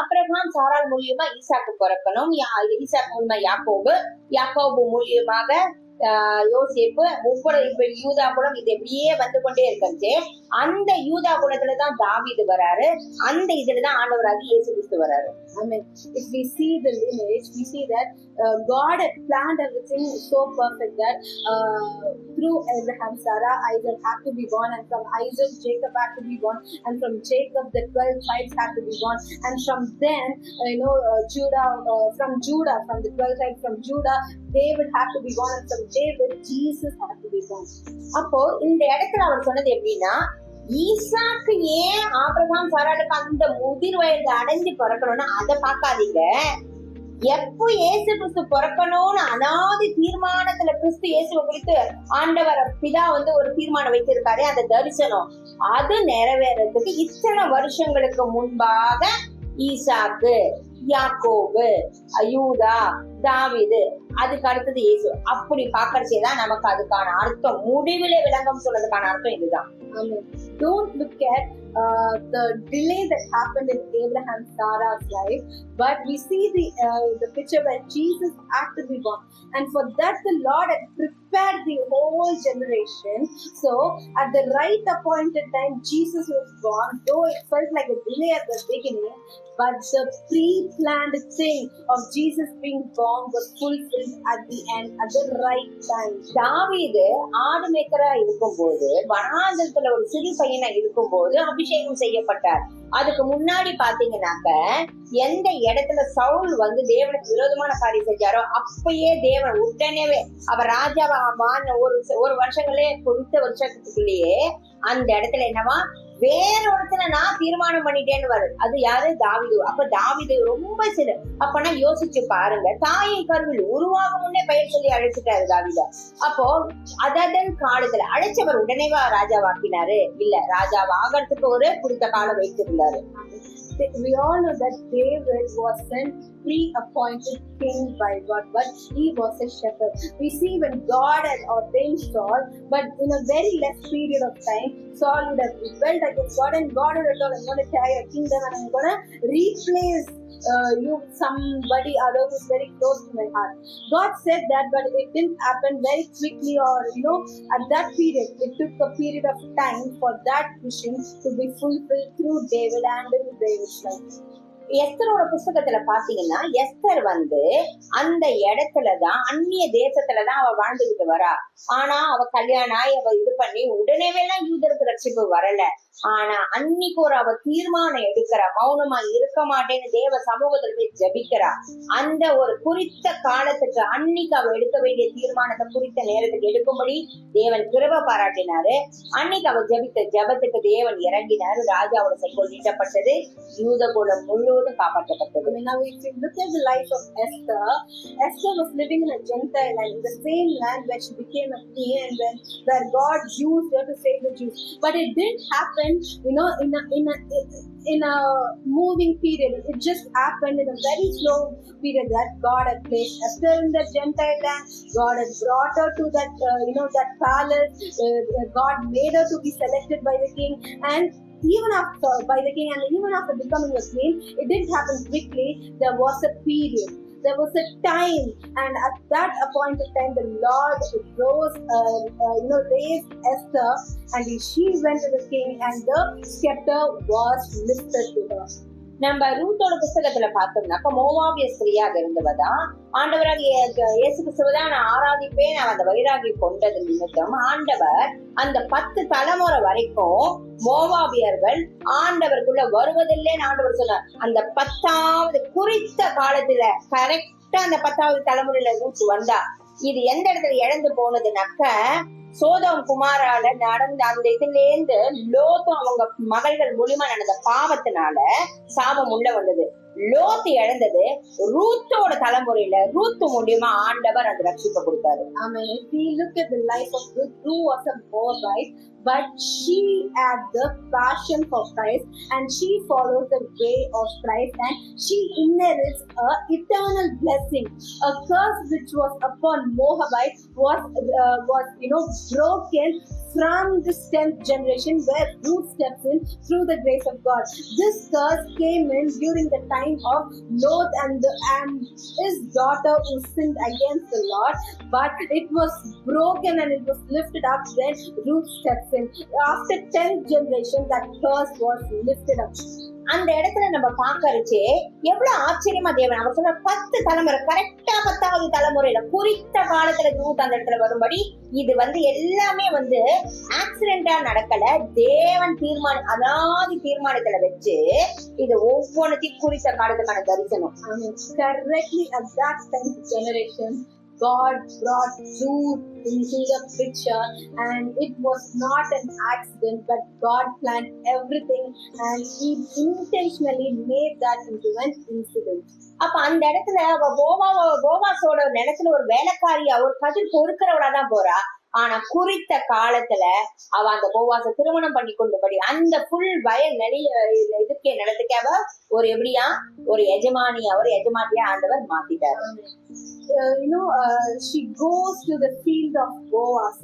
Abraham சாராள் மூலியமா ஈசாக்கு பிறக்கணும், ஈசாக்கு மூலியமா யாக்கோபு, யாக்கோபு மூலியமாக யோசேப்பு, ஒவ்வொரு இப்ப யூதா குலம் இது எப்படியே வந்து கொண்டே இருக்கிறது. அந்த யூதா குலத்துலதான் தாவீது வராரு, அந்த இதுலதான் ஆண்டவராக இயேசு கிறிஸ்து வராரு. Amen. If we see the lineage, we see that God had planned everything so perfect that through Abraham, Sarah, Isaac had to be born, and from Isaac, Jacob had to be born, and from Jacob, the 12 tribes had to be born, and from then, from the 12 tribes from Judah, David had to be born, and from David, Jesus had to be born. அப்போ இந்த இடத்துல அவர் சொன்னது எப்படின்னா, ஈசாக்கு ஏன் Abraham சாராளுக்கு அந்த முதிர் வயது அடைஞ்சு பிறக்கணும்னா அதை பார்க்காதீங்க. எப்போ இயேசு கிறிஸ்து பிறக்கணும்னு அனாதி தீர்மானத்துல கிறிஸ்து இயேசுவை குறித்து ஆண்டவர் பிதா ஒரு தீர்மானம் வைத்திருக்காரு, அந்த தரிசனம் அது நிறைவேறதுக்கு இத்தனை வருஷங்களுக்கு முன்பாக ஈசாக்கு, யாக்கோபு, யூதா, தாவீது, அதுக்கு அடுத்தது இயேசு, அப்படி பாக்கறதுதான் நமக்கு அதுக்கான அர்த்தம் முடிவிலே விளங்கம் சொல்றதுக்கான அர்த்தம் இதுதான். Don't look at the delay that happened in Abraham Sarah's life, but we see the picture where Jesus had to be born, and for that the Lord had prepared the whole generation. So at the right appointed time Jesus was born, though it felt like a delay at the beginning, but the pre-planned thing of Jesus being born was fulfilled at the end, at the right time. தாவீது ஆடு மேய்க்கரா இருக்கும்போது, வனாந்தரத்துல ஒரு சிறு பையனா இருக்கும்போது அபிஷேகம் செய்யப்பட்டார். அதுக்கு முன்னாடி பாத்தீங்கன்னாக்க எந்த இடத்துல சவுல் தேவனுக்கு விரோதமான காரியம் செஞ்சாரோ அப்பயே தேவன் உடனேவே அவர் ராஜாவா ஒரு வருஷங்களே குறித்த வருஷத்துக்குள்ளேயே அந்த இடத்துல என்னவா வேற இடத்துல நான் தீர்மானம் பண்ணிட்டேன்னு வருது. அது யாரு? தாவீது. அப்ப தாவீது ரொம்ப சிறு. அப்பனா யோசிச்சு பாருங்க, தாயை கருவில் உருவாகும் முன்னே பெயர் சொல்லி அழைச்சிட்டாரு தாவீத. அப்போ அதன் காலத்துல அழைச்சவர் உடனேவா ராஜாவாக்கினாரு? இல்ல, ராஜாவாகிறதுக்கு ஒரு குறித்த காலம் வைத்திருந்தாரு. We all know that David was sent pre-appointed king by God, but he was a shepherd. We see when God had ordained Saul, but in a very less period of time, Saul would have rebelled against God, and God would have told, I'm going to tear your kingdom and I'm going to replace you with somebody other who's very close to my heart. God said that, but it didn't happen very quickly, or at that period. It took a period of time for that vision to be fulfilled through David and in David's life. எஸ்தரோட புஸ்தகத்துல பாத்தீங்கன்னா, Esther அந்த இடத்துலதான் அந்நிய தேசத்துலதான் அவ வாழ்ந்துகிட்டு வரா. ஆனா அவ கல்யாணம் ஆகி அவ இது பண்ணி உடனேவே எல்லாம் யூதருக்கு ரட்சிப்பு வரல. ஆனா அன்னைக்கு அவ தீர்மானம் எடுக்கிறா, மௌனமா இருக்க மாட்டேன்னு தேவ சமூகத்துல போய் ஜபிக்கிறா. அந்த ஒரு குறித்த காலத்துக்கு அன்னைக்கு அவ எடுக்க வேண்டிய தீர்மானத்தை குறித்த நேரத்துக்கு எடுக்கும்படி தேவன் கிருபை பாராட்டினாரு. அன்னைக்கு அவ ஜபித்த ஜபத்துக்கு தேவன் இறங்கினாரு. ராஜாவோட செங்கோல் நீட்டப்பட்டது, யூத குலம் முழுவதும் காப்பாற்றப்பட்டது. Now if you look at the life of Esther was living in a Gentile land, in the same land where she became a queen, and where God used her to save the Jews. But it didn't happen in a moving period. It just happened in a very slow period that God had placed Esther in the Gentile land. God had brought her to that that palace. God made her to be selected by the king, and even after becoming a queen, it didn't happen quickly. There was a period. There was a time, and at that appointed time, the Lord raised Esther, and she went to the king, and the scepter was lifted to her. நம்ம ரூத்தோட புஸ்தகத்துல பார்த்தோம்னாக்க மோவாபிய ஸ்திரியாக இருந்தவதான் ஆண்டவராக இயேசு கிறிஸ்துவதான் நான் ஆராதிப்பேன். நான் அந்த வைராகி கொண்டது நிமித்தம் ஆண்டவர் அந்த 10 தலைமுறை வரைக்கும் மோவாபியர்கள் ஆண்டவருக்குள்ள வருவதில்லைன்னு ஆண்டவர் சொன்னார். அந்த 10வது குறித்த காலத்துல கரெக்டா அந்த 10வது தலைமுறையில ரூத் வந்தா. இது எந்த இடத்துல இழந்து போனதுனாக்க, சோதோம் குமாரால நடந்த அந்த இதுல இருந்து லோத்தும் அவங்க மகள்கள் மூலியமா நடந்த பாவத்தினால சாபம் உள்ள வந்தது. லோத்து இழந்தது ரூத்தோட தலைமுறையில ரூத்து மூலியமா ஆண்டவர் அந்த ரட்சிப்பை கொடுத்தாரு. Amen. If we look at the life of Ruth, who was a Moabite, but she had the passion for Christ, and she follows the way of Christ, and she inherits a eternal blessing. A curse which was upon Moabite was broken from this 10th generation, where Ruth steps in through the grace of God. This curse came in during the time line of Lot and his daughter who sinned against the Lord, but it was broken and it was lifted up when Ruth steps in. After 10th generation, that curse was lifted up. அந்த இடத்துல நம்ம பாக்கறச்சே எவ்வளவு ஆச்சரியமா தேவன் அவர் சொல்ற 10 தலைமுறை கரெக்டா 10வது தலைமுறையில குறித்த காலத்துல ரூத் அந்த இடத்துல வரும்படி இது எல்லாமே ஆக்சிடென்டா நடக்கல. தேவன் அதாவது தீர்மானத்துல வச்சு இது ஒவ்வொன்றையும் குறித்த காலத்துக்கான தரிசனம். Correctly at that 10th generation, God brought Ruth into the picture, and it was not an accident, but God planned everything and He intentionally made that into an incident. அப்ப அந்த இடத்துல போவாசோட நிலத்துல ஒரு வேலைக்காரியா ஒரு கதிர் பொறுக்கிறவளா தான் போறா. ஆனா குறித்த காலத்துல அவ அந்த போவாச திருமணம் பண்ணி கொண்டபடி அந்த புல் வயல் இதுக்கே நிலத்துக்கு அவ ஒரு எப்படியா ஒரு எஜமானியா ஆண்டவர் மாத்திட்டாரு. She goes to the field of Boaz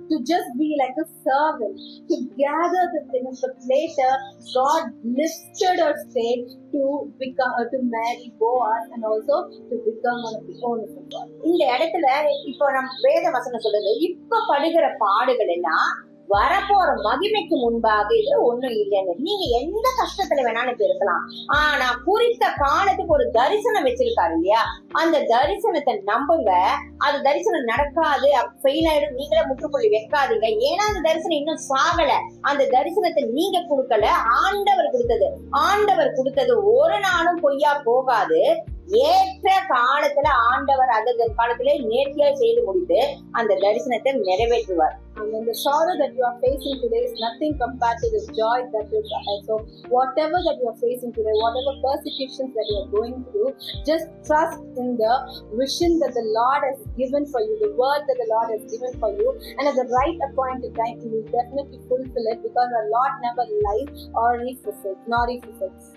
to just be like a servant, to gather the things, but later God lifted her state to marry Boaz and also to become one of the owners of God. இந்த இடத்துல இப்போ நம் வேத வசனம் சொல்றது இப்ப படுகிற பாடுகள் எல்லாம் வரப்போற மகிமைக்கு முன்பாக இது ஒண்ணும் இல்லைன்னு. நீங்க எந்த கஷ்டத்துல வேணாலும் இருக்கலாம், ஆனா குறித்த காலத்துக்கு ஒரு தரிசனம் வச்சிருக்காரு இல்லையா, அந்த தரிசனத்தை நம்புங்க. அது தரிசனம் நடக்காது, ஃபெயில் ஆயிடும், நீங்களே முற்றுப்புள்ளி வைக்காதீங்க. ஏன்னா அந்த தரிசனம் இன்னும் சாகல. அந்த தரிசனத்தை நீங்க கொடுக்கல, ஆண்டவர் கொடுத்தது ஒரு நாளும் பொய்யா போகாது. ஏற்ற காலத்துல ஆண்டவர் அந்த காலத்திலே நேர்த்தியா செய்து முடித்து அந்த தரிசனத்தை நிறைவேற்றுவார். And the sorrow that you are facing today is nothing compared to the joy that is ahead. So whatever that you are facing today, whatever persecutions that you are going through, just trust in the vision that the Lord has given for you, the word that the Lord has given for you, and at the right appointed time He will definitely fulfill it, because the Lord never lies nor He forsakes.